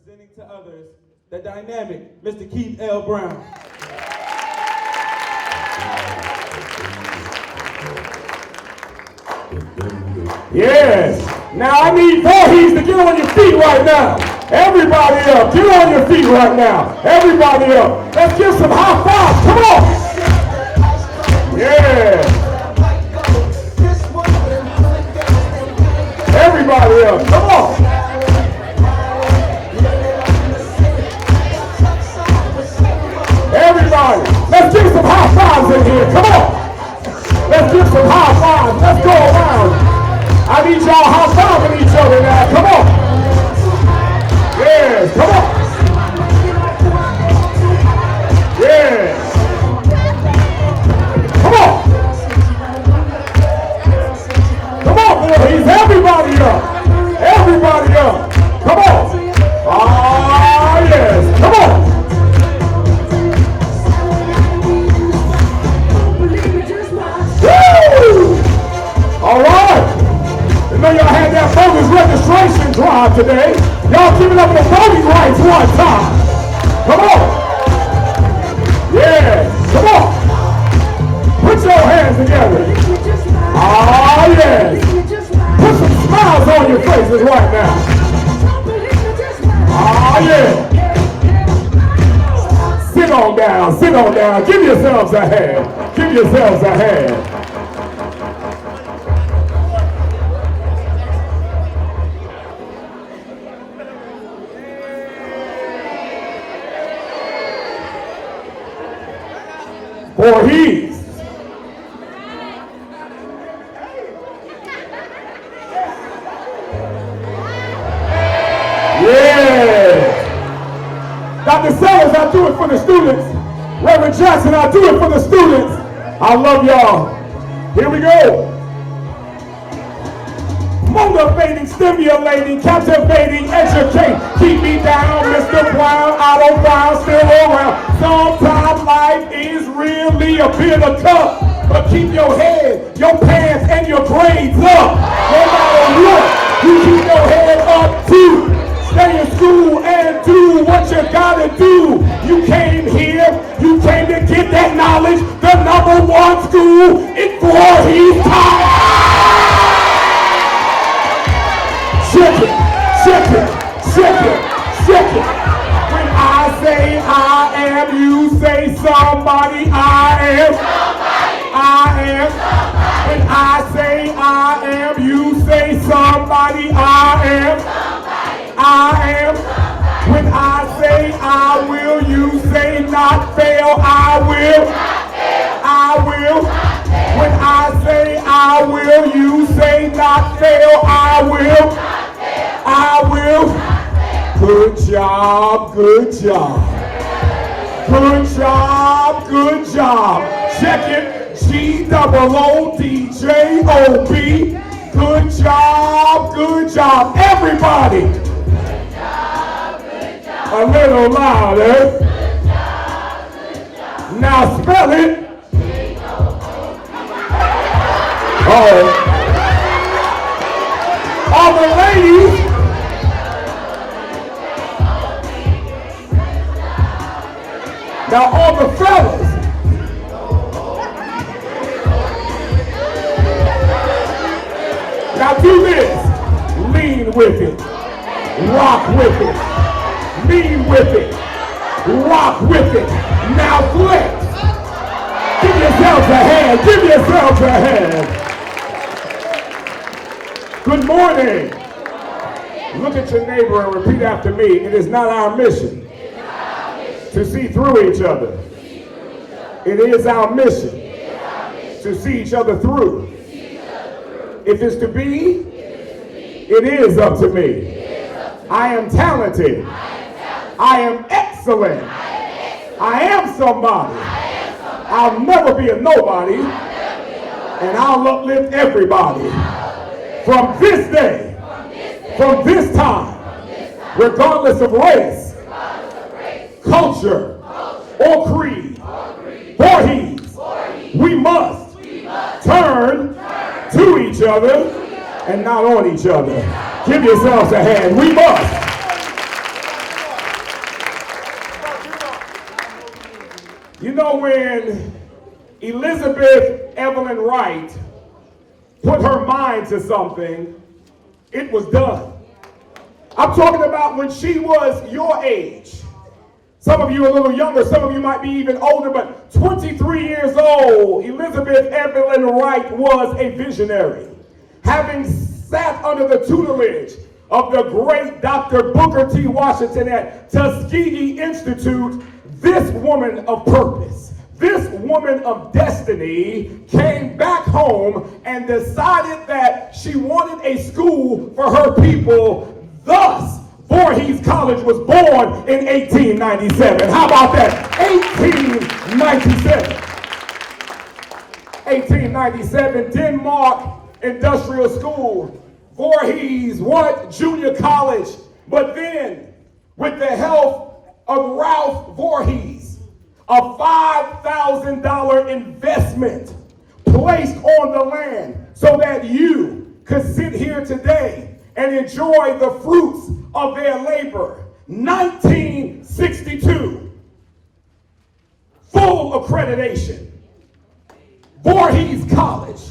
Presenting to others, the dynamic Mr. Keith L. Brown. Yes. Now I need Voorhees to get on your feet right now. Everybody up. Get on your feet right now. Everybody up. Let's give some high fives. Come on. Yeah. Everybody up. Come on. Everybody. Let's give some high fives in here. Come on. Let's give some high fives. Let's go around. I need y'all high fiving each other now. Come on. Yes. Come on. Yes. Come on. Come on, boys. Everybody up. Everybody up. Come on. Ah, yes. Come on. All right. I know y'all had that bogus registration drive today. Y'all giving up the voting rights one time. Come on. Yeah. Come on. Put your hands together. Ah, yes. Put some smiles on your faces right now. Ah, yeah. Sit on down. Sit on down. Give yourselves a hand. Give yourselves a hand. Voorhees. Yeah. Dr. Sellers, I do it for the students. Reverend Jackson, I do it for the students. I love y'all. Here we go. Motivating, stimulating, captivating, educate. Keep me down, Mr. Brown, Otto Brown, still around. Sometimes life is really a bit of tough, but keep your head, your pants, and your grades up. No matter what, you keep your head up too. Stay in school and do what you gotta do. You came here, you came to get that knowledge. The #1 school in Voorhees College. Shake it, shake it, shake it, shake it. When I say I am, you say somebody. I am. I am. When I say I am, you say somebody. I am. I am. When I say I will, you say not fail. I will. I will. When I say I will, you say not fail. I will. I will. Good job, good job. Good job, good job. Check it. GOODJOB. Good job, good job. Everybody. Good job, good job. A little louder. Good job, good job. Now spell it. Oh. All the ladies. Now all the fellas. Now do this. Lean with it. Rock with it. Lean with it. Rock with it. Now flex. Give yourselves a hand. Give yourselves a hand. Good morning. Look at your neighbor and repeat after me. It is not our mission to see through each other. It is our mission to see each other through. If it's to be, it is up to me. I am talented. I am excellent. I am somebody. I'll never be a nobody. And I'll uplift everybody. From this day, from this time, regardless of race, culture, or creed, Voorhees, we must turn to each other and not on each other. Give yourselves a hand. We must. know, when Elizabeth Evelyn Wright put her mind to something, it was done. I'm talking about when she was your age. Some of you a little younger, some of you might be even older, but 23 years old, Elizabeth Evelyn Wright was a visionary. Having sat under the tutelage of the great Dr. Booker T. Washington at Tuskegee Institute, this woman of purpose, this woman of destiny came back home and decided that she wanted a school for her people. Thus, Voorhees College was born in 1897. How about that? 1897. 1897, Denmark Industrial School. Voorhees, what? Junior college. But then, with the help of Ralph Voorhees, a $5,000 investment placed on the land so that you could sit here today and enjoy the fruits of their labor. 1962, full accreditation. Voorhees College,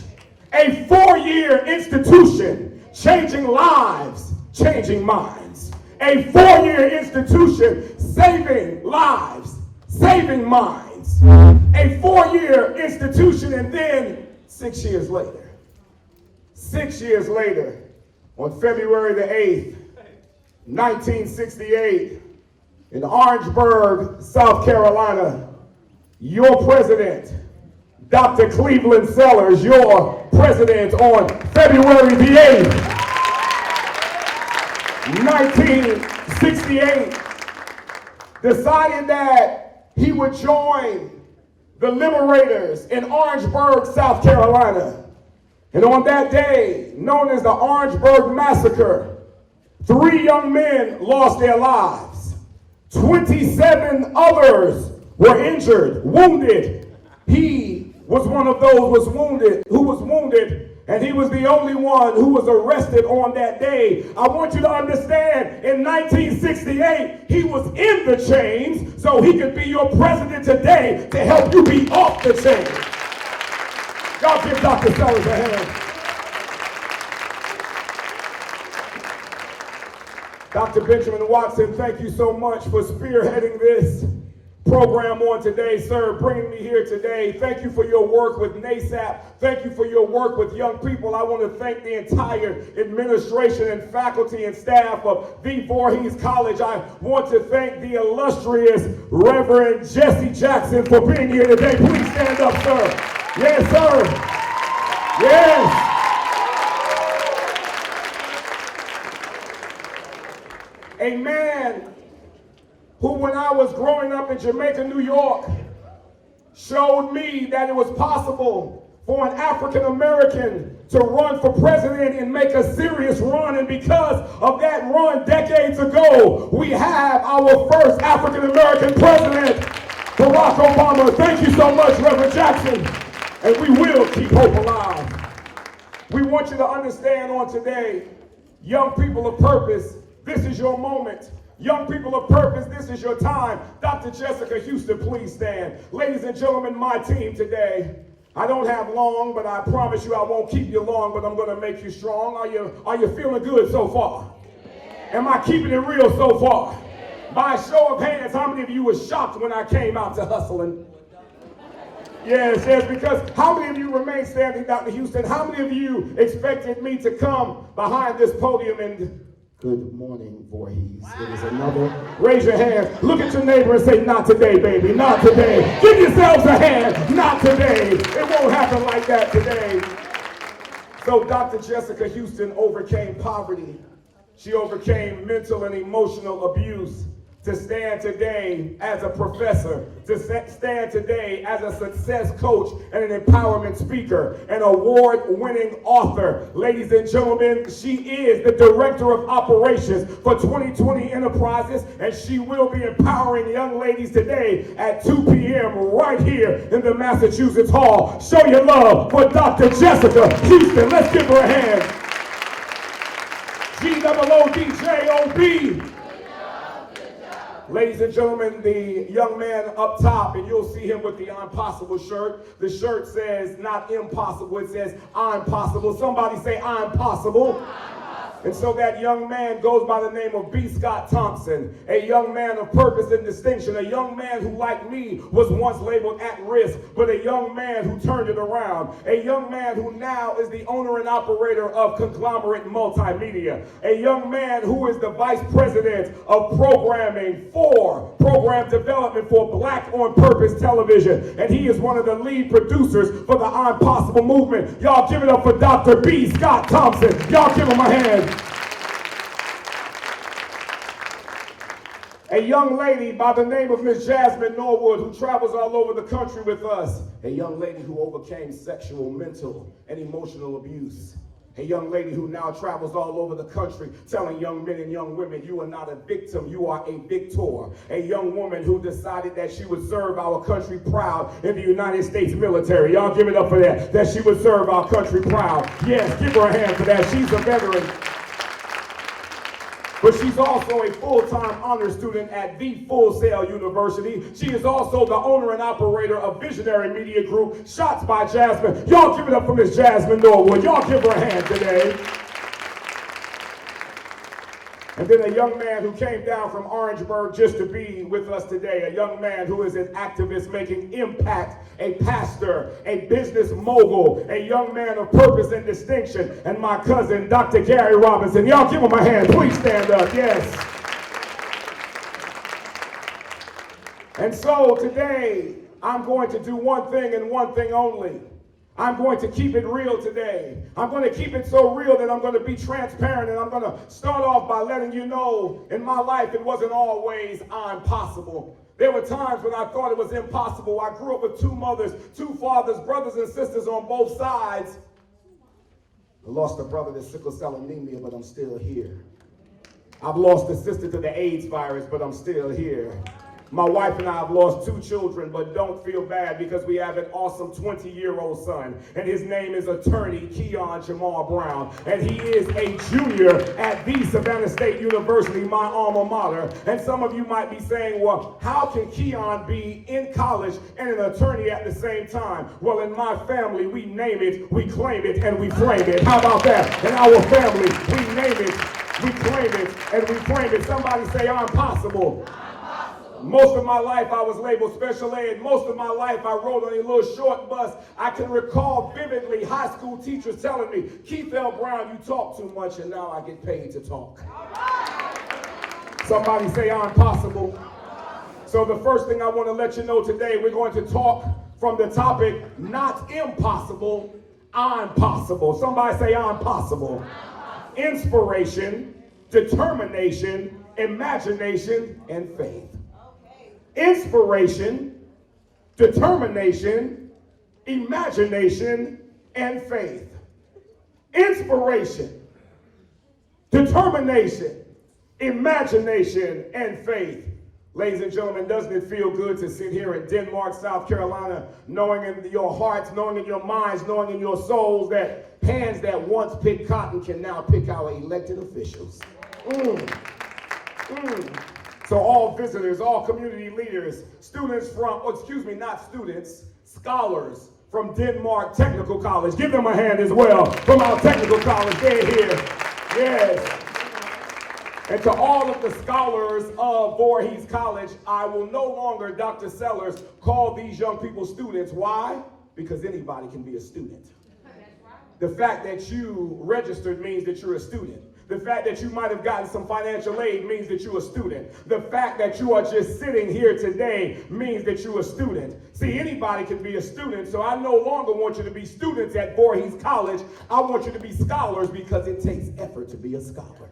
a 4-year institution, changing lives, changing minds. A 4-year institution, saving lives, saving minds. A 4-year institution, and then 6 years later, 6 years later, on February the 8th, 1968, in Orangeburg, South Carolina, your president, Dr. Cleveland Sellers, your president on February the 8th, 1968, decided that he would join the liberators in Orangeburg, South Carolina. And on that day, known as the Orangeburg Massacre, 3 young men lost their lives. 27 others were injured, wounded. He was one of those who was wounded, and he was the only one who was arrested on that day. I want you to understand, in 1968, he was in the chains so he could be your president today to help you be off the chains. Y'all give Dr. Sellers a hand. Dr. Benjamin Watson, thank you so much for spearheading this program on today, sir, bringing me here today. Thank you for your work with NASAP. Thank you for your work with young people. I want to thank the entire administration and faculty and staff of the Voorhees College. I want to thank the illustrious Reverend Jesse Jackson for being here today. Please stand up, sir. Yes, sir. Yes. A man who, when I was growing up in Jamaica, New York, showed me that it was possible for an African American to run for president and make a serious run. And because of that run decades ago, we have our first African American president, Barack Obama. Thank you so much, Reverend Jackson. And we will keep hope alive. We want you to understand on today, young people of purpose, this is your moment. Young people of purpose, this is your time. Dr. Jessica Houston, please stand. Ladies and gentlemen, my team today, I don't have long, but I promise you I won't keep you long, but I'm going to make you strong. Are you feeling good so far? Am I keeping it real so far? By a show of hands, how many of you were shocked when I came out to hustling? Yes, because how many of you remain standing, Dr. Houston? How many of you expected me to come behind this podium and good morning, Voorhees? It is another. Raise your hand. Look at your neighbor and say, not today, baby, not today. Give yourselves a hand. Not today. It won't happen like that today. So Dr. Jessica Houston overcame poverty. She overcame mental and emotional abuse to stand today as a professor, to stand today as a success coach and an empowerment speaker, an award-winning author. Ladies and gentlemen, she is the director of operations for 2020 Enterprises, and she will be empowering young ladies today at 2 p.m. right here in the Massachusetts Hall. Show your love for Dr. Jessica Houston. Let's give her a hand. G-O-O-D-J-O-B. Ladies and gentlemen, the young man up top, and you'll see him with the I'm Possible shirt. The shirt says not impossible, it says I'm possible. Somebody say I'm possible. And so that young man goes by the name of B. Scott Thompson, a young man of purpose and distinction, a young man who, like me, was once labeled at risk, but a young man who turned it around, a young man who now is the owner and operator of Conglomerate Multimedia, a young man who is the vice president of programming for program development for Black on Purpose Television, and he is one of the lead producers for the I'm Possible movement. Y'all give it up for Dr. B. Scott Thompson. Y'all give him a hand. A young lady by the name of Miss Jasmine Norwood, who travels all over the country with us. A young lady who overcame sexual, mental, and emotional abuse. A young lady who now travels all over the country telling young men and young women, you are not a victim, you are a victor. A young woman who decided that she would serve our country proud in the United States military. Y'all give it up for that, that she would serve our country proud. Yes, give her a hand for that. She's a veteran. But she's also a full-time honor student at the Full Sail University. She is also the owner and operator of Visionary Media Group, Shots by Jasmine. Y'all give it up for Miss Jasmine Norwood. Y'all give her a hand today. And then a young man who came down from Orangeburg just to be with us today. A young man who is an activist making impact, a pastor, a business mogul, a young man of purpose and distinction, and my cousin, Dr. Gary Robinson. Y'all give him a hand. Please stand up. Yes. And so today, I'm going to do one thing and one thing only. I'm going to keep it real today. I'm going to keep it so real that I'm going to be transparent, and I'm going to start off by letting you know in my life it wasn't always I'm possible. There were times when I thought it was impossible. I grew up with two mothers, two fathers, brothers and sisters on both sides. I lost a brother to sickle cell anemia, but I'm still here. I've lost a sister to the AIDS virus, but I'm still here. My wife and I have lost two children, but don't feel bad because we have an awesome 20-year-old son, and his name is attorney Keon Jamal Brown, and he is a junior at the Savannah State University, my alma mater. And some of you might be saying, well, how can Keon be in college and an attorney at the same time? Well, in my family, we name it, we claim it, and we flame it. How about that? In our family, we name it, we claim it, and we flame it. Somebody say, I'm possible. Most of my life I was labeled special ed. Most of my life I rode on a little short bus. I can recall vividly high school teachers telling me, Keith L. Brown, you talk too much, and now I get paid to talk. Somebody say I'm possible. So the first thing I want to let you know today, we're going to talk from the topic, not impossible, I'm possible. Somebody say I'm possible. Inspiration, determination, imagination, and faith. Inspiration, determination, imagination, and faith. Inspiration, determination, imagination, and faith. Ladies and gentlemen, doesn't it feel good to sit here in Denmark, South Carolina, knowing in your hearts, knowing in your minds, knowing in your souls that hands that once picked cotton can now pick our elected officials? So all visitors, all community leaders, students from, not students, scholars from Denmark Technical College. Give them a hand as well from our technical college. They're here. Yes. And to all of the scholars of Voorhees College, I will no longer, Dr. Sellers, call these young people students. Why? Because anybody can be a student. The fact that you registered means that you're a student. The fact that you might have gotten some financial aid means that you're a student. The fact that you are just sitting here today means that you're a student. See, anybody can be a student, so I no longer want you to be students at Voorhees College. I want you to be scholars because it takes effort to be a scholar.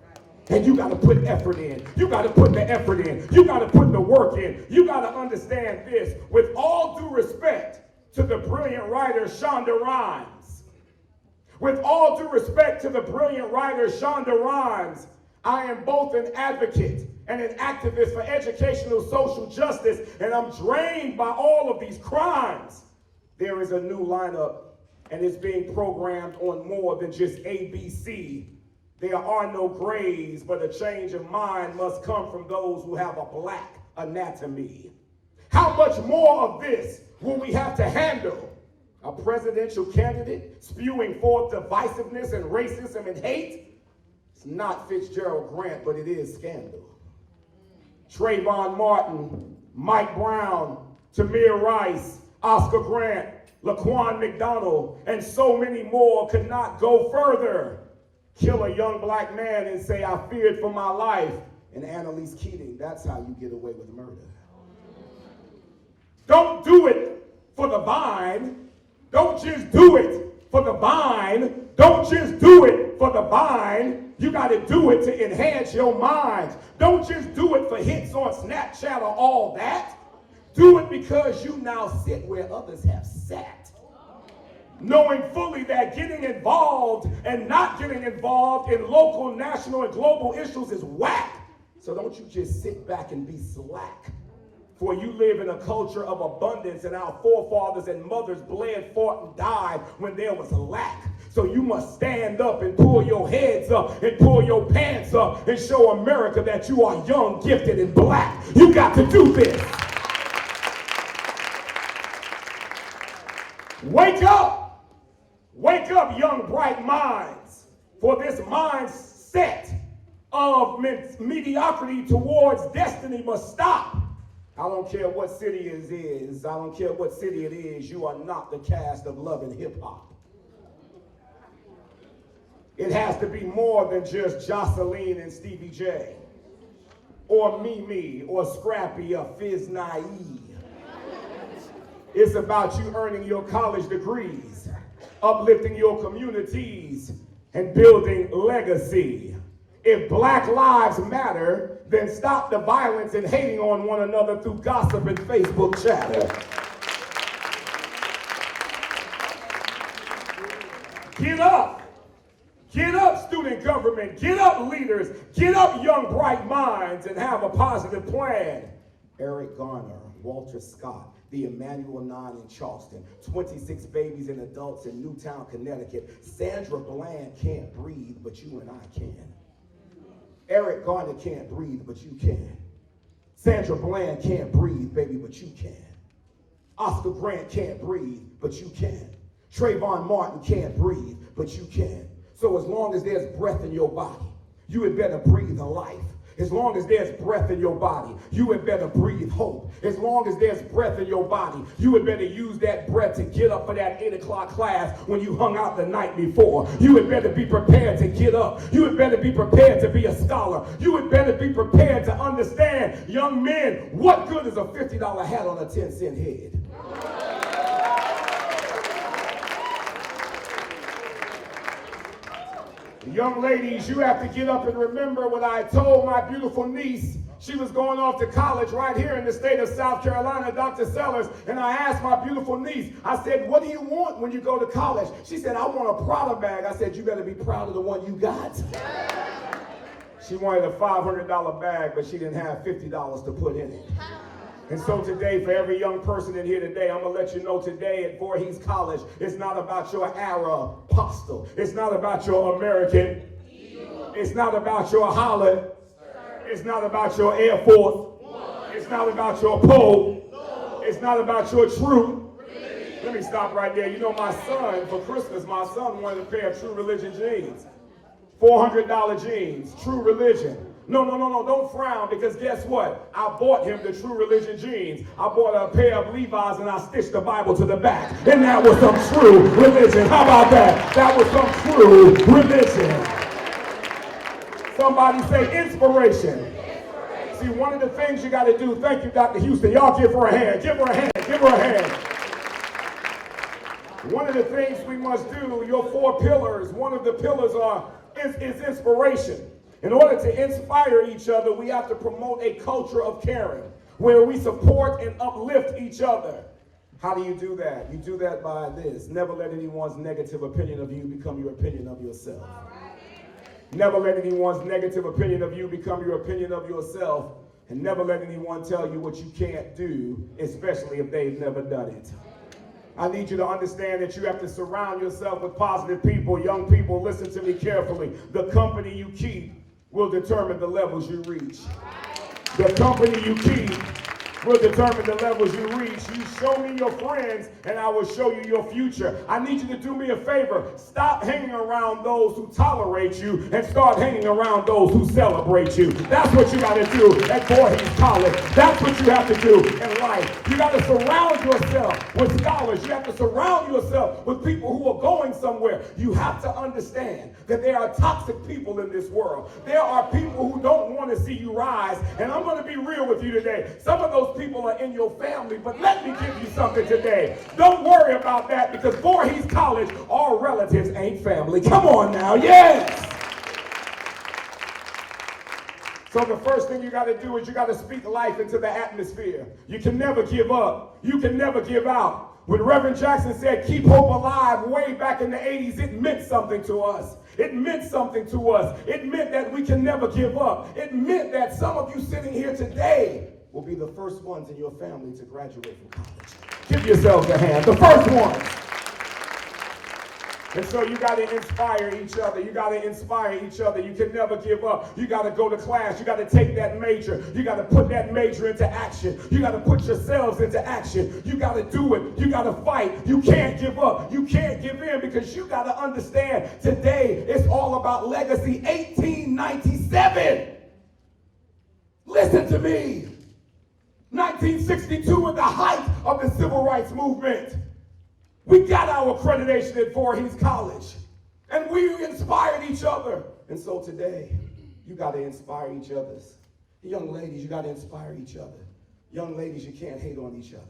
And you got to put effort in. You got to put the effort in. You got to put the work in. You got to understand this. With all due respect to the brilliant writer Shonda Rhimes, with all due respect to the brilliant writer Shonda Rhimes, I am both an advocate and an activist for educational social justice, and I'm drained by all of these crimes. There is a new lineup, and it's being programmed on more than just ABC. There are no grays, but a change of mind must come from those who have a black anatomy. How much more of this will we have to handle? A presidential candidate spewing forth divisiveness and racism and hate? It's not Fitzgerald Grant, but it is scandal. Trayvon Martin, Mike Brown, Tamir Rice, Oscar Grant, Laquan McDonald, and so many more could not go further. Kill a young black man and say, I feared for my life. And Annalise Keating, that's how you get away with murder. Don't do it for the vine. Don't just do it for the vine. Don't just do it for the vine. You got to do it to enhance your mind. Don't just do it for hits on Snapchat or all that. Do it because you now sit where others have sat. Knowing fully that getting involved and not getting involved in local, national, and global issues is whack. So don't you just sit back and be slack. For you live in a culture of abundance, and our forefathers and mothers bled, fought, and died when there was lack. So you must stand up and pull your heads up and pull your pants up and show America that you are young, gifted, and black. You got to do this. Wake up. Wake up, young, bright minds. For this mindset of mediocrity towards destiny must stop. I don't care what city it is. I don't care what city it is. You are not the cast of Love and Hip Hop. It has to be more than just Jocelyn and Stevie J, or Mimi, or Scrappy, or Fizz Naive. It's about you earning your college degrees, uplifting your communities, and building legacy. If Black Lives Matter, then stop the violence and hating on one another through gossip and Facebook chatter. Get up. Get up, student government. Get up, leaders. Get up, young, bright minds, and have a positive plan. Eric Garner, Walter Scott, the Emmanuel 9 in Charleston, 26 babies and adults in Newtown, Connecticut. Sandra Bland can't breathe, but you and I can. Eric Garner can't breathe, but you can. Sandra Bland can't breathe, baby, but you can. Oscar Grant can't breathe, but you can. Trayvon Martin can't breathe, but you can. So as long as there's breath in your body, you had better breathe a life. As long as there's breath in your body, you had better breathe hope. As long as there's breath in your body, you had better use that breath to get up for that 8 o'clock class when you hung out the night before. You had better be prepared to get up. You had better be prepared to be a scholar. You had better be prepared to understand, young men, what good is a $50 hat on a 10-cent head? Young ladies, you have to get up and remember what I told my beautiful niece. She was going off to college right here in the state of South Carolina, Dr. Sellers, and I asked my beautiful niece, I said, what do you want when you go to college? She said, I want a Prada bag. I said, you better be proud of the one you got. She wanted a $500 bag, but she didn't have $50 to put in it. And so today, for every young person in here today, I'm going to let you know today at Voorhees College, it's not about your Arab postal. It's not about your American. It's not about your Holland. It's not about your Air Force. It's not about your pole. It's not about your truth. Let me stop right there. You know, my son, for Christmas, my son wanted a pair of True Religion jeans. $400 jeans, True Religion. No, don't frown, because guess what? I bought him the True Religion jeans. I bought a pair of Levi's and I stitched the Bible to the back. And that was some true religion. How about that? That was some true religion. Somebody say inspiration. See, one of the things you got to do, thank you, Dr. Houston. Y'all give her a hand. Give her a hand. Give her a hand. One of the things we must do, your 4 pillars, one of the pillars is inspiration. In order to inspire each other, we have to promote a culture of caring where we support and uplift each other. How do you do that? You do that by this. Never let anyone's negative opinion of you become your opinion of yourself. Never let anyone's negative opinion of you become your opinion of yourself. And never let anyone tell you what you can't do, especially if they've never done it. I need you to understand that you have to surround yourself with positive people. Young people, listen to me carefully. The company you keep will determine the levels you reach. The company you keep will determine the levels you reach. You show me your friends, and I will show you your future. I need you to do me a favor. Stop hanging around those who tolerate you and start hanging around those who celebrate you. That's what you got to do at Voorhees College. That's what you have to do in life. You got to surround yourself with scholars. You have to surround yourself with people who are going somewhere. You have to understand that there are toxic people in this world. There are people who don't want to see you rise. And I'm going to be real with you today. Some of those people are in your family, but let me give you something today. Don't worry about that, because Voorhees College, all relatives ain't family. Come on now, yes! So the first thing you got to do is you got to speak life into the atmosphere. You can never give up. You can never give out. When Reverend Jackson said, keep hope alive, way back in the 80s, it meant something to us. It meant something to us. It meant that we can never give up. It meant that some of you sitting here today will be the first ones in your family to graduate from college. Give yourselves a hand. The first ones. And so you got to inspire each other. You got to inspire each other. You can never give up. You got to go to class. You got to take that major. You got to put that major into action. You got to put yourselves into action. You got to do it. You got to fight. You can't give up. You can't give in, because you got to understand today it's all about legacy. 1897. Listen to me. 1962, at the height of the civil rights movement. We got our accreditation at Voorhees College, and we inspired each other. And so today, you got to inspire each other. Young ladies, you got to inspire each other. Young ladies, you can't hate on each other.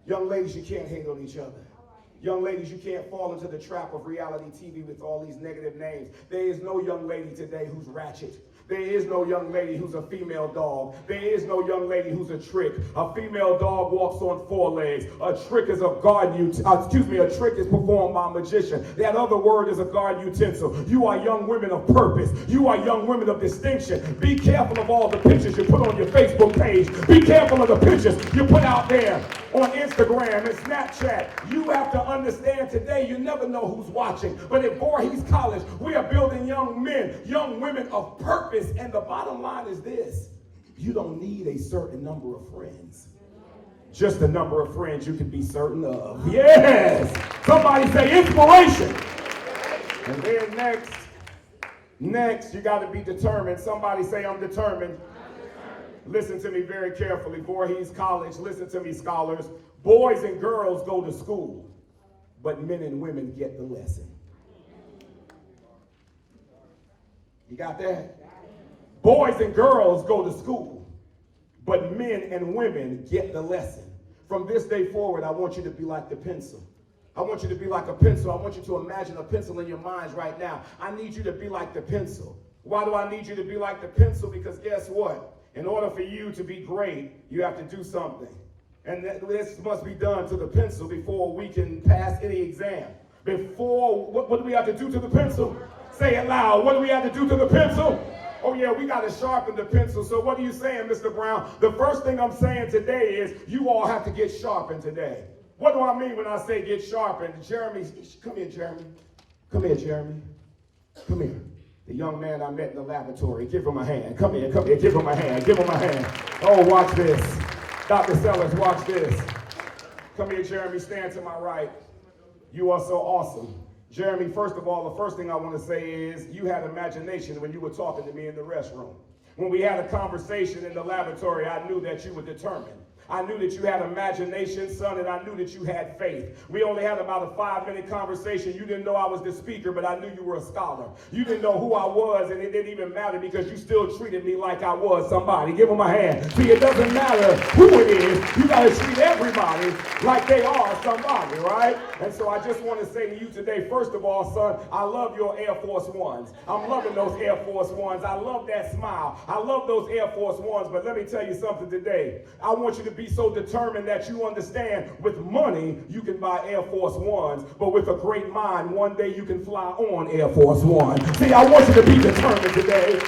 Young ladies, you can't hate on each other. Young ladies, you can't fall into the trap of reality TV with all these negative names. There is no young lady today who's ratchet. There is no young lady who's a female dog. There is no young lady who's a trick. A female dog walks on 4 legs. A trick is a a trick is performed by a magician. That other word is a guard utensil. You are young women of purpose. You are young women of distinction. Be careful of all the pictures you put on your Facebook page. Be careful of the pictures you put out there on Instagram and Snapchat. You have to understand today, you never know who's watching. But at Voorhees College, we are building young men, young women of purpose. And the bottom line is this: you don't need a certain number of friends. Just the number of friends you can be certain of. Yes! Somebody say inspiration. And then next, you got to be determined. Somebody say, I'm determined. Listen to me very carefully. Voorhees College, listen to me, scholars. Boys and girls go to school, but men and women get the lesson. You got that? Boys and girls go to school, but men and women get the lesson. From this day forward, I want you to be like the pencil. I want you to be like a pencil. I want you to imagine a pencil in your minds right now. I need you to be like the pencil. Why do I need you to be like the pencil? Because guess what? In order for you to be great, you have to do something. And this must be done to the pencil before we can pass any exam. What do we have to do to the pencil? Say it loud. What do we have to do to the pencil? Oh yeah, we got to sharpen the pencil. So what are you saying, Mr. Brown? The first thing I'm saying today is you all have to get sharpened today. What do I mean when I say get sharpened? Jeremy, come here, Jeremy. Come here, Jeremy. Come here. The young man I met in the laboratory. Give him a hand. Come here, give him a hand. Give him a hand. Oh, watch this. Dr. Sellers, watch this. Come here, Jeremy. Stand to my right. You are so awesome. Jeremy, first of all, the first thing I want to say is you had imagination when you were talking to me in the restroom. When we had a conversation in the laboratory, I knew that you were determined. I knew that you had imagination, son, and I knew that you had faith. We only had about a 5-minute conversation. You didn't know I was the speaker, but I knew you were a scholar. You didn't know who I was, and it didn't even matter because you still treated me like I was somebody. Give them a hand. See, it doesn't matter who it is. You got to treat everybody like they are somebody, right? And so I just want to say to you today, first of all, son, I love your Air Force Ones. I'm loving those Air Force Ones. I love that smile. I love those Air Force Ones, but let me tell you something today. I want you to be so determined that you understand with money you can buy Air Force Ones, but with a great mind one day you can fly on Air Force One. See, I want you to be determined today.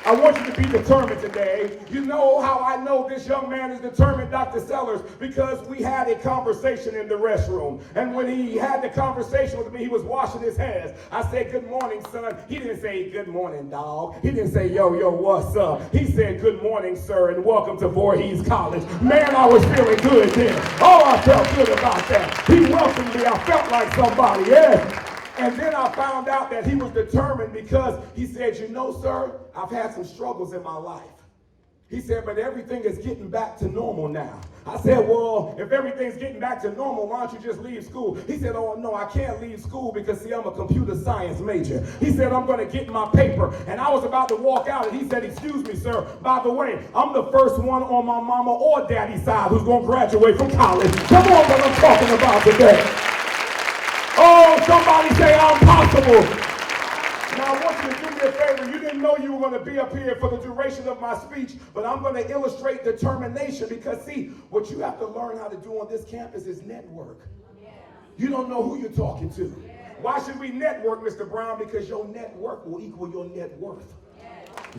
I want you to be determined today. You know how I know this young man is determined, Dr. Sellers, because we had a conversation in the restroom. And when he had the conversation with me, he was washing his hands. I said, good morning, son. He didn't say, good morning, dog. He didn't say, yo, what's up? He said, good morning, sir, and welcome to Voorhees College. Man, I was feeling good then. Oh, I felt good about that. He welcomed me. I felt like somebody, yeah. And then I found out that he was determined because he said, you know, sir, I've had some struggles in my life. He said, but everything is getting back to normal now. I said, well, if everything's getting back to normal, why don't you just leave school? He said, oh, no, I can't leave school because, see, I'm a computer science major. He said, I'm going to get my paper. And I was about to walk out, and he said, excuse me, sir. By the way, I'm the first one on my mama or daddy's side who's going to graduate from college. Come on, what I'm talking about today. Oh, somebody say I'm possible. Now, I want you to do me a favor. You didn't know you were going to be up here for the duration of my speech, but I'm going to illustrate determination because, see, what you have to learn how to do on this campus is network. You don't know who you're talking to. Why should we network, Mr. Brown? Because your network will equal your net worth.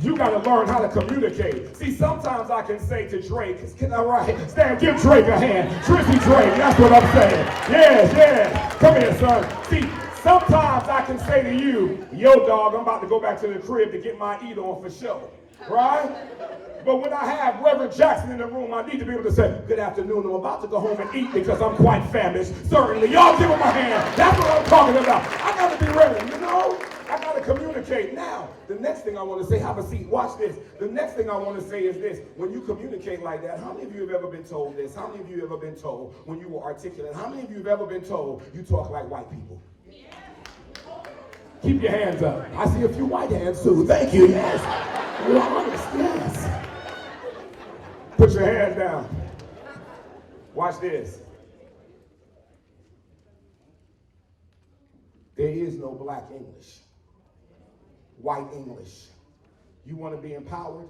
You got to learn how to communicate. See, sometimes I can say to Drake, all right, stand, give Drake a hand. Trizzy Drake, that's what I'm saying. Yeah. Come here, son. See, sometimes I can say to you, yo, dog, I'm about to go back to the crib to get my eat on for show. Right? But when I have Reverend Jackson in the room, I need to be able to say, good afternoon, I'm about to go home and eat because I'm quite famished. Certainly. Y'all give him a hand. That's what I'm talking about. I got to be ready, you know? I got to communicate. Now, the next thing I want to say, have a seat, watch this. The next thing I want to say is this. When you communicate like that, how many of you have ever been told this? How many of you have ever been told when you were articulate? How many of you have ever been told you talk like white people? Keep your hands up. I see a few white hands too. Thank you, yes. You're honest, yes. Put your hands down. Watch this. There is no black English. White English. You want to be empowered?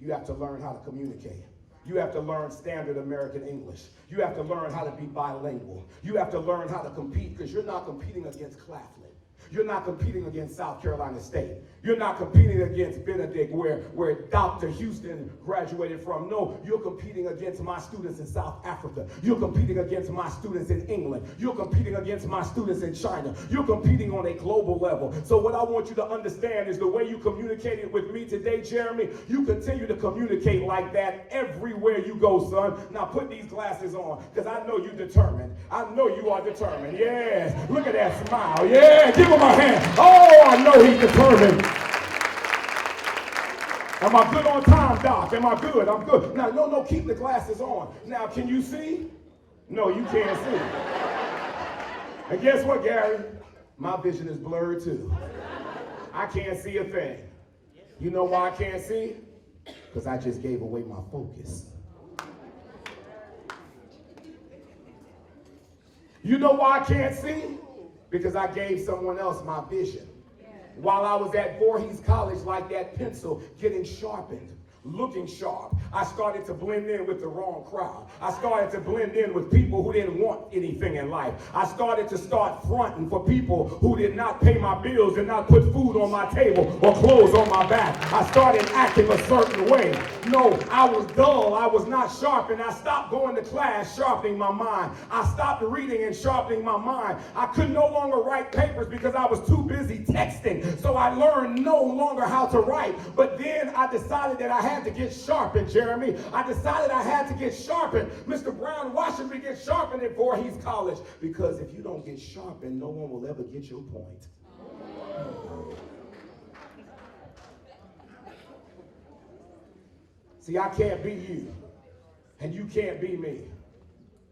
You have to learn how to communicate. You have to learn standard American English. You have to learn how to be bilingual. You have to learn how to compete because you're not competing against Claflin. You're not competing against South Carolina State. You're not competing against Benedict where Dr. Houston graduated from. No, you're competing against my students in South Africa. You're competing against my students in England. You're competing against my students in China. You're competing on a global level. So what I want you to understand is the way you communicated with me today, Jeremy, you continue to communicate like that everywhere you go, son. Now put these glasses on because I know you're determined. I know you are determined. Yes. Look at that smile. Yeah. Give him a hand. Oh, I know he's determined. Am I good on time, Doc? Am I good? I'm good. Now, no, keep the glasses on. Now, can you see? No, you can't see. And guess what, Gary? My vision is blurred too. I can't see a thing. You know why I can't see? Because I just gave away my focus. You know why I can't see? Because I gave someone else my vision. While I was at Voorhees College, like that pencil getting sharpened, looking sharp, I started to blend in with the wrong crowd. I started to blend in with people who didn't want anything in life. I started to start fronting for people who did not pay my bills, did not put food on my table or clothes on my back. I started acting a certain way. No, I was dull. I was not sharp, and I stopped going to class sharpening my mind. I stopped reading and sharpening my mind. I could no longer write papers because I was too busy texting. So I learned no longer how to write. But then I decided that I had to get sharpened, Jeremy. I decided I had to get sharpened. Mr. Brown, why should we get sharpened at Voorhees College? Because if you don't get sharpened, no one will ever get your point. See, I can't be you, and you can't be me.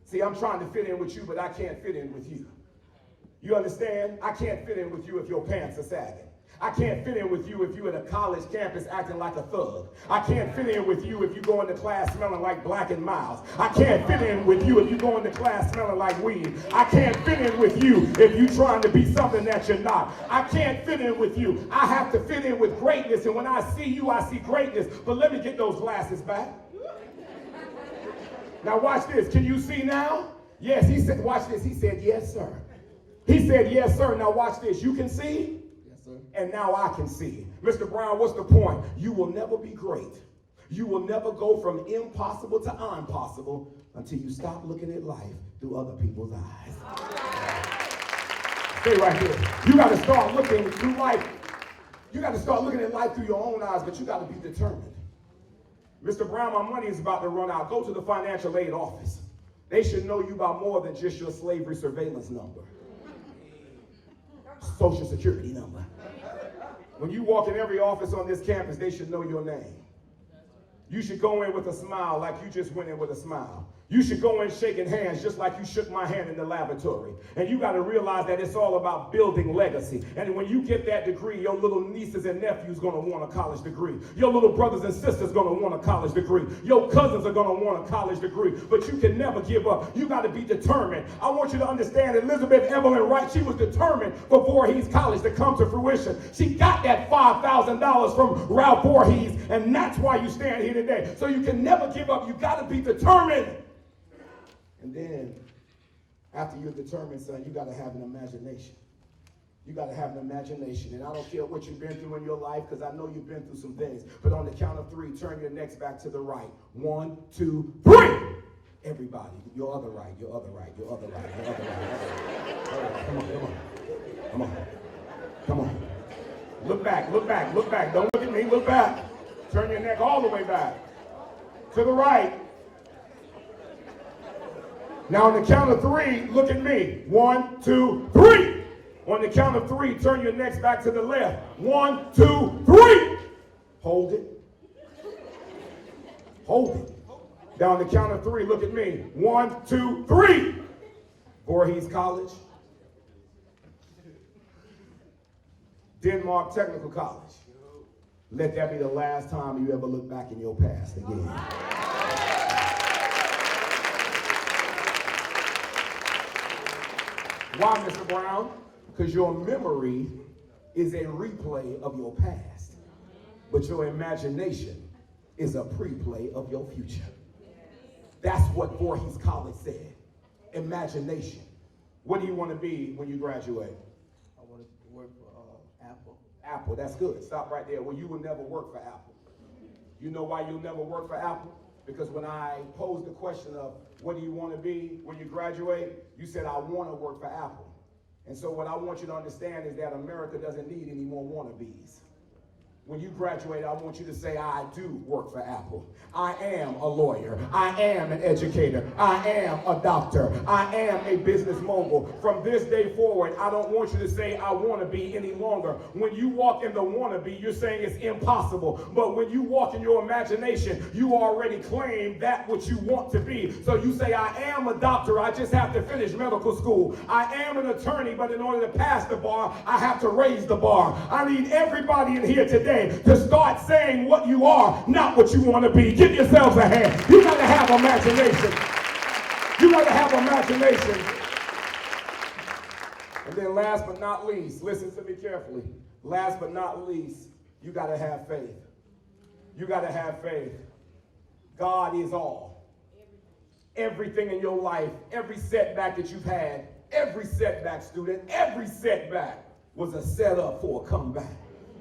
See, I'm trying to fit in with you, but I can't fit in with you. You understand? I can't fit in with you if your pants are sagging. I can't fit in with you if you're at a college campus acting like a thug. I can't fit in with you if you go into class smelling like Black and Miles. I can't fit in with you if you go into class smelling like weed. I can't fit in with you if you're trying to be something that you're not. I can't fit in with you. I have to fit in with greatness, and when I see you, I see greatness. But let me get those glasses back. Now watch this. Can you see now? Yes, he said, watch this. He said, yes, sir. He said, yes, sir. Now watch this. You can see? Yes, sir. And now I can see. Mr. Brown, what's the point? You will never be great. You will never go from impossible to impossible until you stop looking at life through other people's eyes. Stay right here. You got to start looking through life. You got to start looking at life through your own eyes, but you got to be determined. Mr. Brown, my money is about to run out. Go to the financial aid office. They should know you by more than just your slavery surveillance number. Social security number. When you walk in every office on this campus, they should know your name. You should go in with a smile like you just went in with a smile. You should go in shaking hands just like you shook my hand in the lavatory. And you got to realize that it's all about building legacy. And when you get that degree, your little nieces and nephews going to want a college degree. Your little brothers and sisters going to want a college degree. Your cousins are going to want a college degree. But you can never give up. You got to be determined. I want you to understand Elizabeth Evelyn Wright, she was determined for Voorhees College to come to fruition. She got that $5,000 from Ralph Voorhees, and that's why you stand here today. So you can never give up. You got to be determined. And then, after you're determined, son, you got to have an imagination. You got to have an imagination. And I don't care what you've been through in your life, because I know you've been through some things. But on the count of 3, turn your necks back to the right. 1, 2, 3. Everybody. Your other right, your other right, your other right, your other right. All right. Come on, come on. Come on. Come on. Look back, look back, look back. Don't look at me, look back. Turn your neck all the way back. To the right. Now, on the count of 3, look at me. 1, 2, 3. On the count of 3, turn your necks back to the left. 1, 2, 3. Hold it. Hold it. Now, on the count of 3, look at me. 1, 2, 3. Voorhees College. Denmark Technical College. Let that be the last time you ever look back in your past again. Why, Mr. Brown? Because your memory is a replay of your past, but your imagination is a pre-play of your future. That's what Voorhees College said. Imagination. What do you want to be when you graduate? I want to work for Apple. Apple, that's good. Stop right there. Well, you will never work for Apple. You know why you'll never work for Apple? Because when I posed the question of what do you want to be when you graduate, you said, I want to work for Apple. And so what I want you to understand is that America doesn't need any more wannabes. When you graduate, I want you to say, I do work for Apple. I am a lawyer. I am an educator. I am a doctor. I am a business mogul. From this day forward, I don't want you to say, I want to be any longer. When you walk in the wannabe, you're saying it's impossible. But when you walk in your imagination, you already claim that what you want to be. So you say, I am a doctor. I just have to finish medical school. I am an attorney, but in order to pass the bar, I have to raise the bar. I need everybody in here today to start saying what you are, not what you want to be. Give yourselves a hand. You got to have imagination. You got to have imagination. And then last but not least, listen to me carefully. Last but not least, you got to have faith. You got to have faith. God is all. Everything in your life, every setback that you've had, every setback, student, every setback was a setup for a comeback.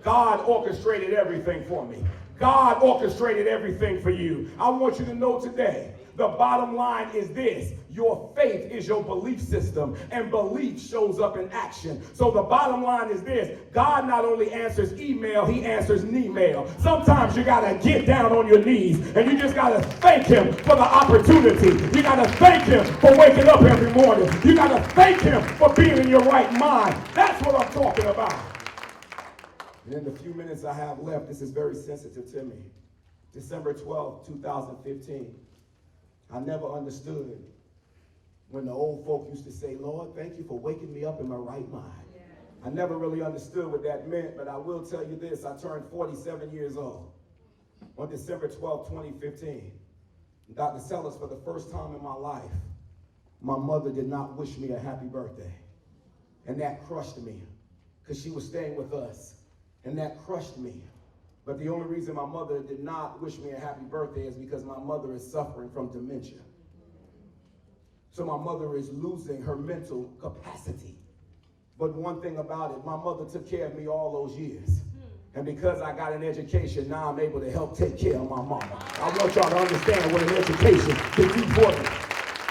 God orchestrated everything for me. God orchestrated everything for you. I want you to know today, the bottom line is this. Your faith is your belief system, and belief shows up in action. So the bottom line is this. God not only answers email, he answers knee-mail. Sometimes you got to get down on your knees, and you just got to thank him for the opportunity. You got to thank him for waking up every morning. You got to thank him for being in your right mind. That's what I'm talking about. And in the few minutes I have left, this is very sensitive to me. December 12, 2015. I never understood when the old folk used to say, Lord, thank you for waking me up in my right mind. Yeah. I never really understood what that meant, but I will tell you this. I turned 47 years old on December 12, 2015. Dr. Sellers, for the first time in my life, my mother did not wish me a happy birthday. And that crushed me because she was staying with us. And that crushed me. But the only reason my mother did not wish me a happy birthday is because my mother is suffering from dementia. So my mother is losing her mental capacity. But one thing about it, my mother took care of me all those years. And because I got an education, now I'm able to help take care of my mama. I want y'all to understand what an education can do for me.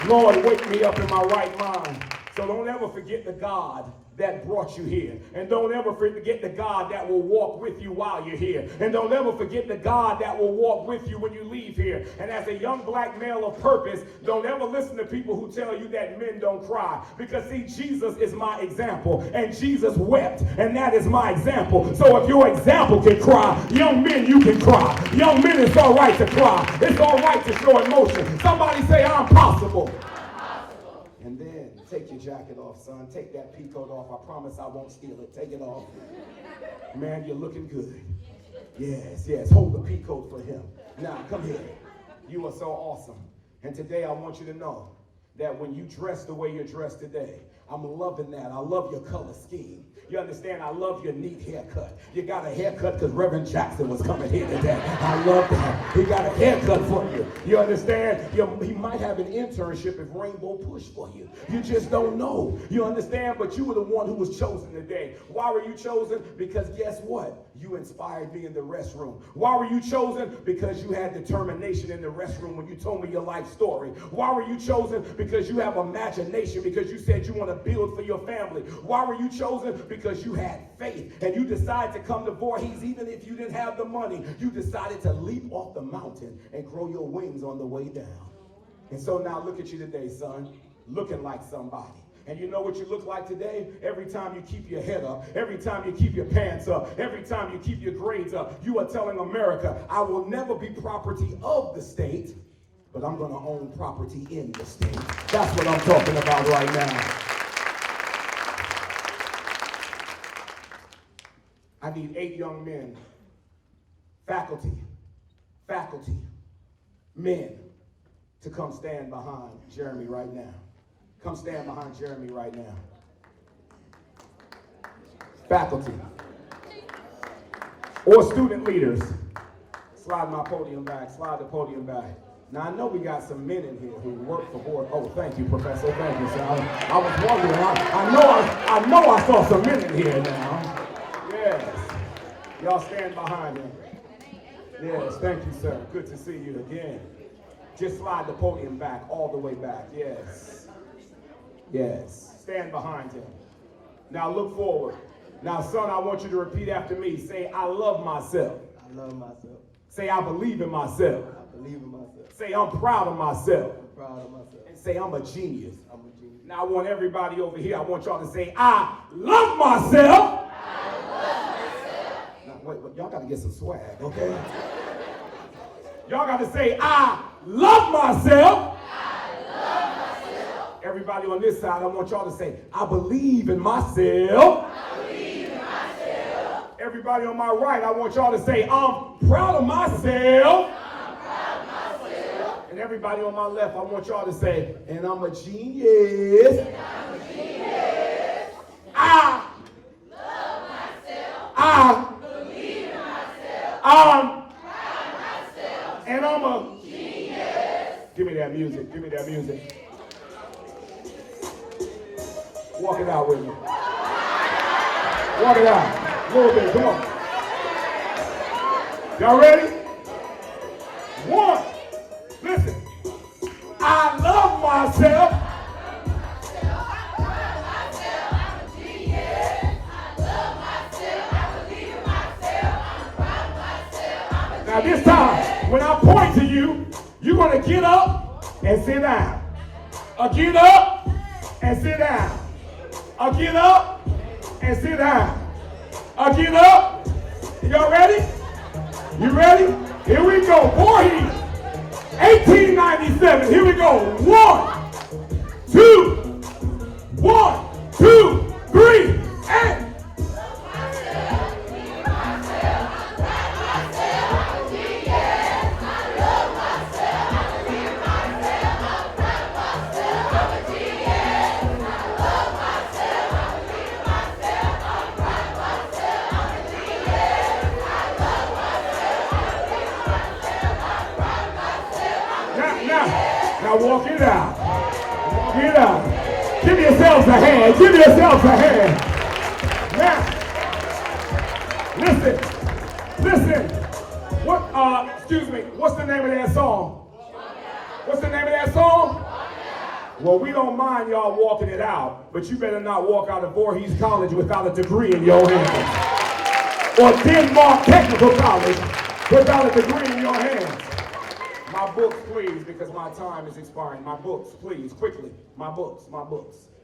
Lord, wake me up in my right mind. So don't ever forget the God that brought you here. And don't ever forget the God that will walk with you while you're here. And don't ever forget the God that will walk with you when you leave here. And as a young black male of purpose, don't ever listen to people who tell you that men don't cry. Because see, Jesus is my example. And Jesus wept. And that is my example. So if your example can cry, young men, you can cry. Young men, it's all right to cry. It's all right to show emotion. Somebody say, I'm possible. And then take your jacket off, son. Take that peacoat off. I promise I won't steal it. Take it off. Man, you're looking good. Yes, yes. Hold the peacoat for him. Now, come here. You are so awesome. And today I want you to know that when you dress the way you're dressed today, I'm loving that. I love your color scheme. You understand? I love your neat haircut. You got a haircut because Reverend Jackson was coming here today. I love that. He got a haircut for you. You understand? He might have an internship if Rainbow pushed for you. You just don't know. You understand? But you were the one who was chosen today. Why were you chosen? Because guess what? You inspired me in the restroom. Why were you chosen? Because you had determination in the restroom when you told me your life story. Why were you chosen? Because you have imagination, because you said you want to build for your family. Why were you chosen? Because you had faith and you decided to come to Voorhees even if you didn't have the money. You decided to leap off the mountain and grow your wings on the way down. And so now look at you today, son, looking like somebody. And you know what you look like today? Every time you keep your head up, every time you keep your pants up, every time you keep your grades up, you are telling America, I will never be property of the state, but I'm going to own property in the state. That's what I'm talking about right now. I need 8 young men, faculty, men, to come stand behind Jeremy right now. Come stand behind Jeremy right now. Faculty. Or student leaders. Slide my podium back, slide the podium back. Now, I know we got some men in here who work for board. Oh, thank you, Professor. Thank you, sir. I was wondering. I know I saw some men in here now. Yes. Y'all stand behind him. Yes, thank you, sir. Good to see you again. Just slide the podium back, all the way back. Yes. Yes. Stand behind him. Now look forward. Now, son, I want you to repeat after me. Say, I love myself. I love myself. Say, I believe in myself. I believe in myself. Say, I'm proud of myself. I'm proud of myself. And say, I'm a genius. I'm a genius. Now, I want everybody over here, I want y'all to say, I love myself. I love myself. Now, wait, y'all got to get some swag, okay? Y'all got to say, I love myself. Everybody on this side, I want y'all to say, I believe in myself. I believe in myself. Everybody on my right, I want y'all to say, I'm proud of myself. I'm proud of myself. And everybody on my left, I want y'all to say, and I'm a genius. And I'm a genius. I love myself. I Believe in myself. I'm Proud of myself. and I'm a Genius. Give me that music. Give me that music. Walk it out with me. Walk it out. A little bit. Come on. Y'all ready? 1. Listen. I love myself. Now this time, when I point to you, you're going to get up and sit down. Get up and sit down. Get up and sit down. Get up. Y'all ready? You ready? Here we go. Voorhees, 1897. Here we go. 1, 2, 1, 2, 3, and. Now walk it out. Walk it out. Give yourselves a hand. Give yourselves a hand. Listen. Excuse me, what's the name of that song? What's the name of that song? Well, we don't mind y'all walking it out, but you better not walk out of Voorhees College without a degree in your hands. Or Denmark Technical College without a degree in your hands. My books, please, because my time is expiring. My books, please, quickly. My books.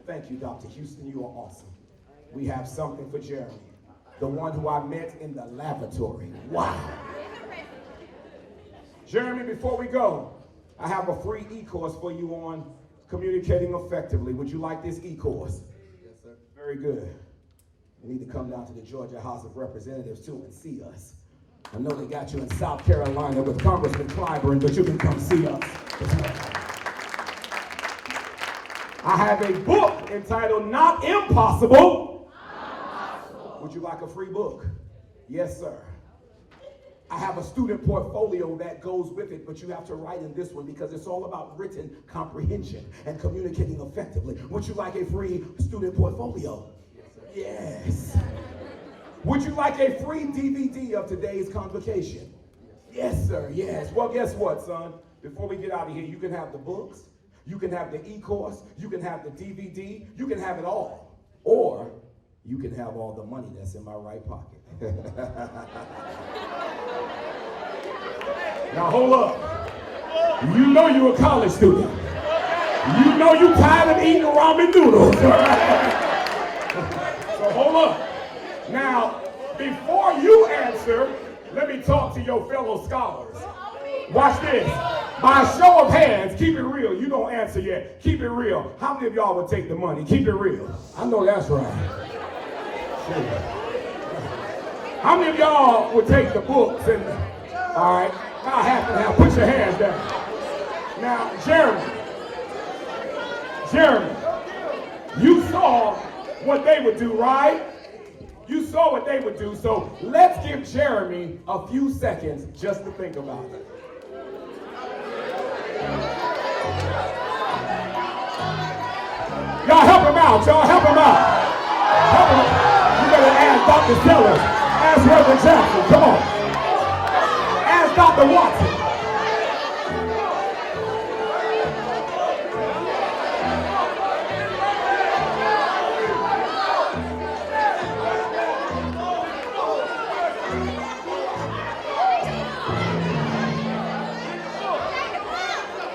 Thank you, Dr. Houston. You are awesome. We have something for Jeremy, the one who I met in the lavatory. Wow. Jeremy, before we go, I have a free e-course for you on communicating effectively. Would you like this e-course? Yes, sir. Very good. You need to come down to the Georgia House of Representatives too and see us. I know they got you in South Carolina with Congressman Clyburn, but you can come see us. I have a book entitled Not Impossible. Would you like a free book? Yes, sir. I have a student portfolio that goes with it, but you have to write in this one because it's all about written comprehension and communicating effectively. Would you like a free student portfolio? Yes. Would you like a free DVD of today's convocation? Yes, sir, yes. Well, guess what, son? Before we get out of here, you can have the books, you can have the e-course, you can have the DVD, you can have it all. Or you can have all the money that's in my right pocket. Now hold up. You know you're a college student. You know you're tired of eating ramen noodles. So hold up. Now, before you answer, let me talk to your fellow scholars. Watch this. By a show of hands, keep it real. You don't answer yet. Keep it real. How many of y'all would take the money? Keep it real. I know that's right. How many of y'all would take the books and, all right, now half and half, put your hands down. Now, Jeremy, you saw what they would do, right? You saw what they would do, so let's give Jeremy a few seconds just to think about it. Y'all help him out, Help him out. You better ask Dr. Sellers, ask Reverend Jackson, come on. Ask Dr. Watson.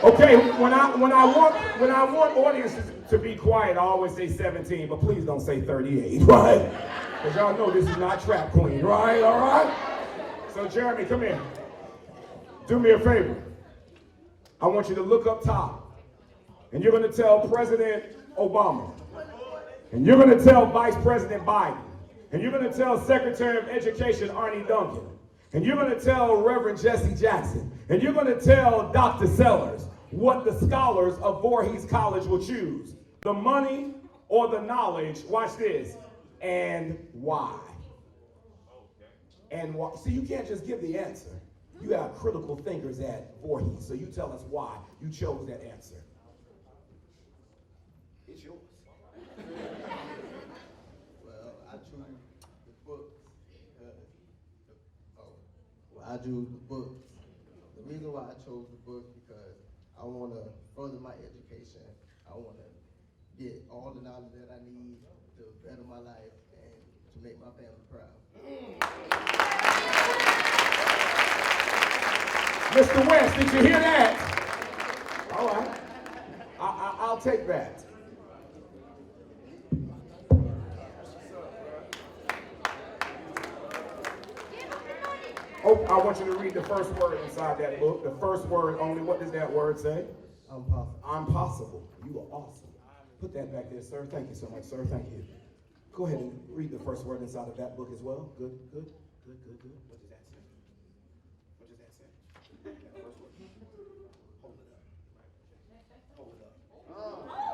Okay, when I want audiences to be quiet, I always say 17, but please don't say 38, right? Because y'all know this is not Trap Queen, right? All right? So Jeremy, come here. Do me a favor. I want you to look up top, and you're going to tell President Obama, and you're going to tell Vice President Biden, and you're going to tell Secretary of Education Arnie Duncan, and you're going to tell Reverend Jesse Jackson, and you're going to tell Dr. Sellers what the scholars of Voorhees College will choose. The money or the knowledge, watch this, and why. And why. See, you can't just give the answer. You have critical thinkers at Voorhees, so you tell us why you chose that answer. It's yours. Well, I chose the books because, I chose the books. The reason why I chose the books because I want to further my education. I want to get all the knowledge that I need to better my life and to make my family proud. Mr. West, did you hear that? All right. I'll take that. Oh, I want you to read the first word inside that book. The first word only. What does that word say? I'm possible. I'm possible. You are awesome. Put that back there, sir. Thank you so much, sir. Thank you. Go ahead and read the first word inside of that book as well. Good. What does that say? What does that say? That first word. Hold it up. Hold it up.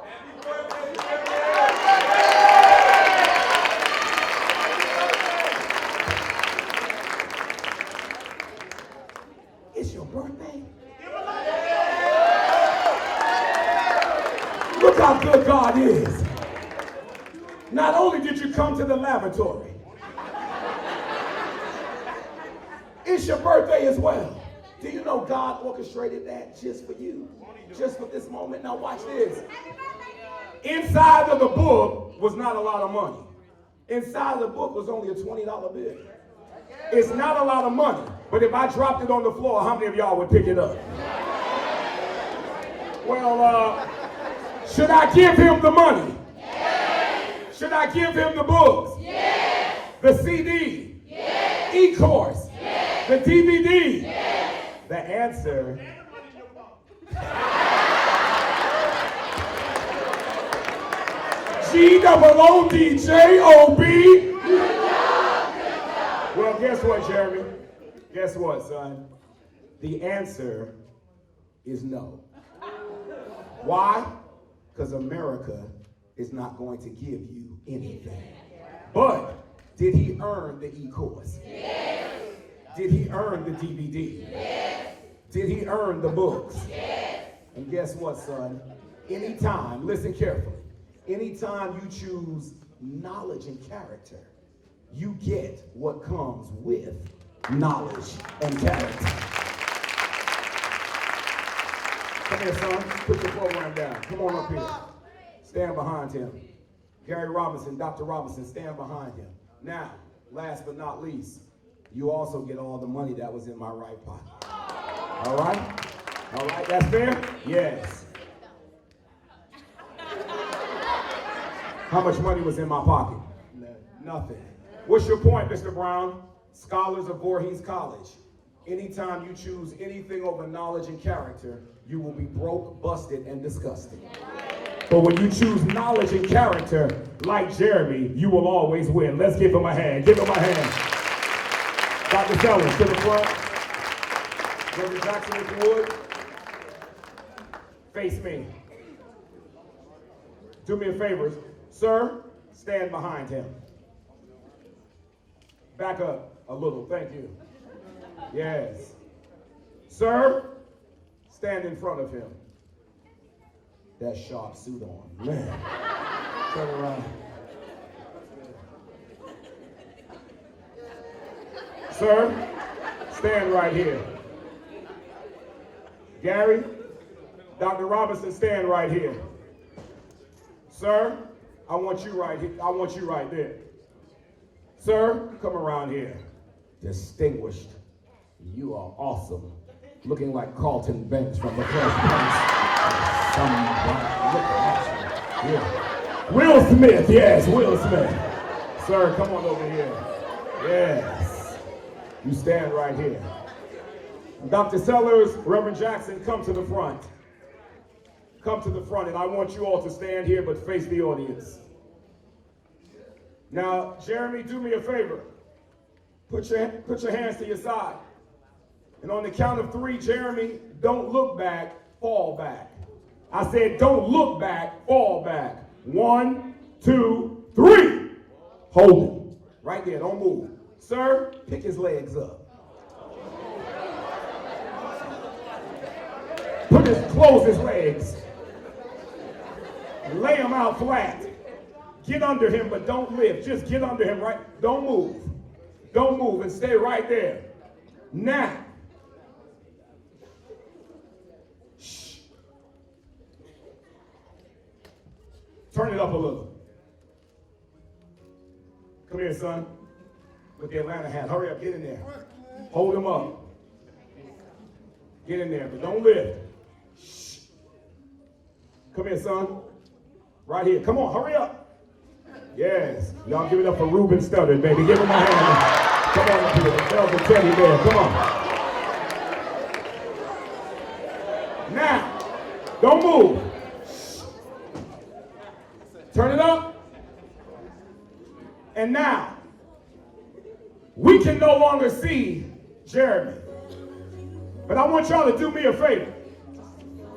Happy birthday, It's your birthday? Look how good God is. Not only did you come to the lavatory, It's your birthday as well. Do you know God orchestrated that just for you? Just for this moment? Now watch this. Inside of the book was not a lot of money. Inside of the book was only a $20 bill. It's not a lot of money, but if I dropped it on the floor, how many of y'all would pick it up? Well, should I give him the money? Yes. Should I give him the books? Yes. The CD? Yes. E-course? Yes. The DVD? Yes. The answer. G-O-O-D-J-O-B. Well, guess what, Jeremy? Guess what, son? The answer is no. Why? Because America is not going to give you anything. But did he earn the e-course? Yes. Did he earn the DVD? Yes. Did he earn the books? Yes. And guess what, son? Anytime, listen carefully, anytime you choose knowledge and character, you get what comes with knowledge and character. Come here, son. Put your program down. Come on up here. Stand behind him. Gary Robinson, Dr. Robinson, stand behind him. Now, last but not least, you also get all the money that was in my right pocket. All right? All right, that's fair? Yes. How much money was in my pocket? Nothing. What's your point, Mr. Brown? Scholars of Voorhees College. Anytime you choose anything over knowledge and character, you will be broke, busted, and disgusted. But when you choose knowledge and character, like Jeremy, you will always win. Let's give him a hand. Give him a hand. Dr. Sellers, to the front. Reverend Jackson, if you would. Face me. Do me a favor. Sir, stand behind him. Back up a little. Thank you. Yes. Sir, stand in front of him. That sharp suit on. Man. Turn around. Sir, stand right here. Gary, Dr. Robinson, stand right here. Sir, I want you right here. I want you right there. Sir, come around here. Distinguished. You are awesome. Looking like Carlton Banks from the Fresh Prince. Somebody looking at you. Yeah. Will Smith, yes, Will Smith. Sir, come on over here. Yes. You stand right here. Dr. Sellers, Reverend Jackson, come to the front. Come to the front, and I want you all to stand here but face the audience. Now, Jeremy, do me a favor. Put your hands to your side. And on the count of 3, Jeremy, don't look back, fall back. I said, don't look back, fall back. 1, 2, 3. Hold him. Right there, don't move. Sir, pick his legs up. Close his legs. Lay him out flat. Get under him, but don't lift. Just get under him, right? Don't move. Don't move and stay right there. Now. Shh. Turn it up a little. Come here, son. With the Atlanta hat. Hurry up, get in there. Hold him up. Get in there, but don't lift. Shh. Come here, son. Right here. Come on, hurry up. Yes. Y'all give it up for Ruben Studdard, baby. Give him a hand. Come on up here. Velvet Teddy Bear. Come on. Now, don't move. Shh. Turn it up. And now, we can no longer see Jeremy. But I want y'all to do me a favor.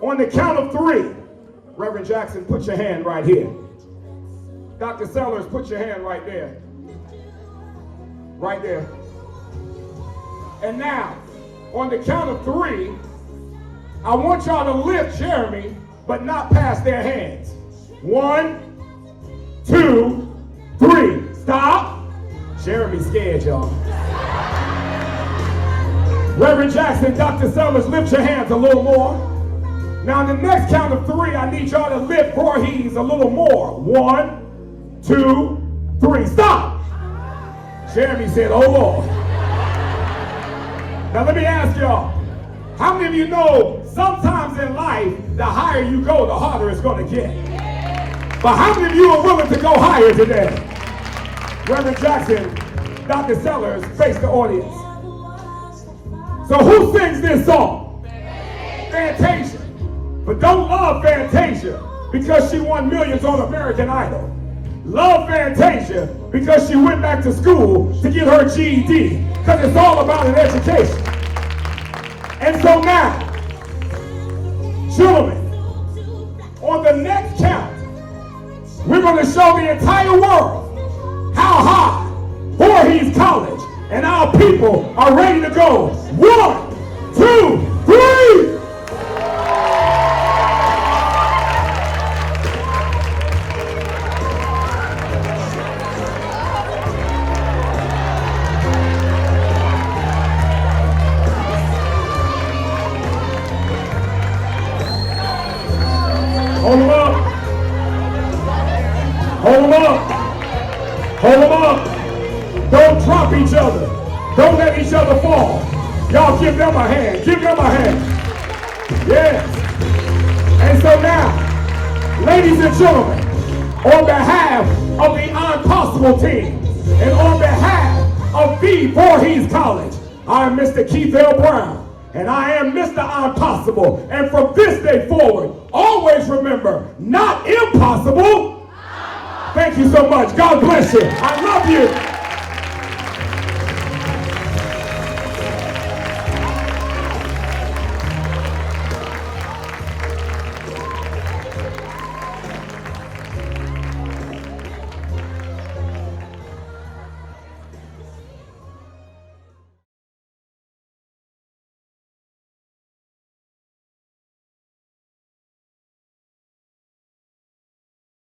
On the count of 3, Reverend Jackson, put your hand right here. Dr. Sellers, put your hand right there. Right there. And now, on the count of 3, I want y'all to lift Jeremy, but not pass their hands. 1, 2, 3. Stop. Jeremy's scared, y'all. Reverend Jackson, Dr. Sellers, lift your hands a little more. Now, in the next count of 3, I need y'all to lift Voorhees a little more. 1, 2, 3. Stop! Jeremy said, oh, Lord. Now, let me ask y'all. How many of you know sometimes in life, the higher you go, the harder it's going to get? But how many of you are willing to go higher today? Reverend Jackson, Dr. Sellers, face the audience. So who sings this song? Fantasia. But don't love Fantasia because she won millions on American Idol. Love Fantasia because she went back to school to get her GED, because it's all about an education. And so now, gentlemen, on the next count, we're going to show the entire world how high Voorhees College and our people are ready to go. 1, 2, 3. Hold them up. Hold them up. Hold them up. Don't drop each other. Don't let each other fall. Y'all give them a hand. Give them a hand. Yes. And so now, ladies and gentlemen, on behalf of the Impossible team and on behalf of the Voorhees College, I am Mr. Keith L. Brown. And I am Mr. Impossible. And from this day forward, always remember, not impossible. Thank you so much. God bless you. I love you.